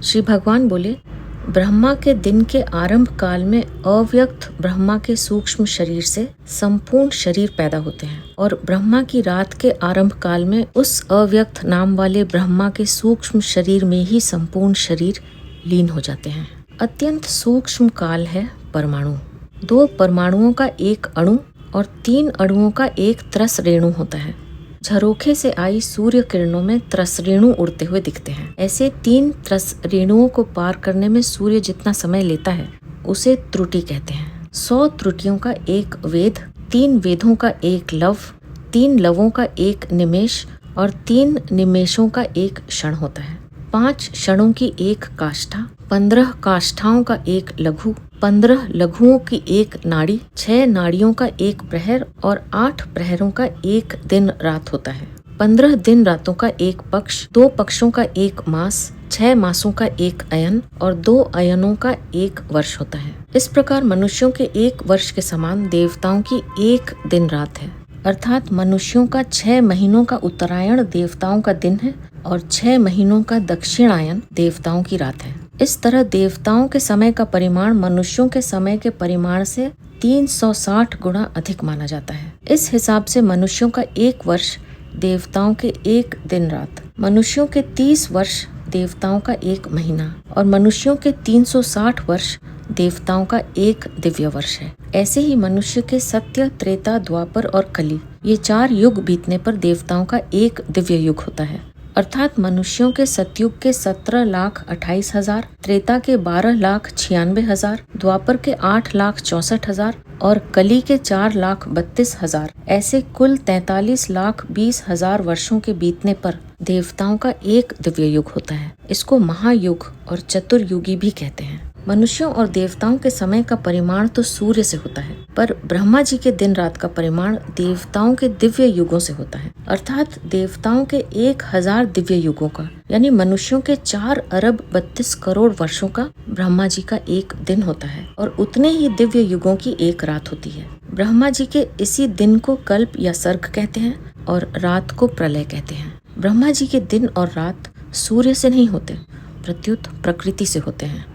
श्री भगवान बोले, ब्रह्मा के दिन के आरंभ काल में अव्यक्त ब्रह्मा के सूक्ष्म शरीर से संपूर्ण शरीर पैदा होते हैं और ब्रह्मा की रात के आरंभ काल में उस अव्यक्त नाम वाले ब्रह्मा के सूक्ष्म शरीर में ही संपूर्ण शरीर लीन हो जाते हैं। अत्यंत सूक्ष्म काल है परमाणु। 2 परमाणुओं का एक अणु और 3 अणुओं का एक त्रस रेणु होता है। झरोखे से आई सूर्य किरणों में त्रस रेणु उड़ते हुए दिखते हैं। ऐसे 3 त्रस रेणुओं को पार करने में सूर्य जितना समय लेता है उसे त्रुटि कहते हैं। 100 त्रुटियों का एक वेद, 3 वेदों का एक लव, 3 लवों का एक निमेष और 3 निमेषों का एक क्षण होता है। 5 क्षणों की एक काष्ठा, 15 काष्ठाओं का एक लघु, 15 लघुओं की एक नाड़ी, 6 नाड़ियों का एक प्रहर और 8 प्रहरों का एक दिन रात होता है। 15 दिन रातों का एक पक्ष, 2 पक्षों का एक मास, 6 मासों का एक अयन और 2 अयनों का एक वर्ष होता है। इस प्रकार मनुष्यों के एक वर्ष के समान देवताओं की एक दिन रात है। अर्थात मनुष्यों का 6 महीनों का उत्तरायण देवताओं का दिन है और 6 महीनों का दक्षिणायन देवताओं की रात है। इस तरह देवताओं के समय का परिमाण मनुष्यों के समय के परिमाण से 360 गुना अधिक माना जाता है। इस हिसाब से मनुष्यों का एक वर्ष देवताओं के एक दिन रात, मनुष्यों के 30 वर्ष देवताओं का एक महीना और मनुष्यों के 360 वर्ष देवताओं का एक दिव्य वर्ष है। ऐसे ही मनुष्य के सत्य, त्रेता, द्वापर और कली, ये 4 युग बीतने पर देवताओं का एक दिव्य युग होता है। अर्थात मनुष्यों के सतयुग के 17,28,000, त्रेता के 12,96,000, द्वापर के 8,64,000 और कली के 4,32,000, ऐसे कुल 43,20,000 वर्षों के बीतने पर देवताओं का एक दिव्य युग होता है। इसको महायुग और चतुर्युगी भी कहते हैं। मनुष्यों और देवताओं के समय का परिमाण तो सूर्य से होता है, पर ब्रह्मा जी के दिन रात का परिमाण देवताओं के दिव्य युगों से होता है। अर्थात देवताओं के 1000 दिव्य युगों का, यानी मनुष्यों के 4 अरब 32 करोड़ वर्षों का ब्रह्मा जी का एक दिन होता है और उतने ही दिव्य युगों की एक रात होती है। ब्रह्मा जी के इसी दिन को कल्प या सर्ग कहते हैं और रात को प्रलय कहते हैं। ब्रह्मा जी के दिन और रात सूर्य से नहीं होते, प्रत्युत प्रकृति से होते हैं।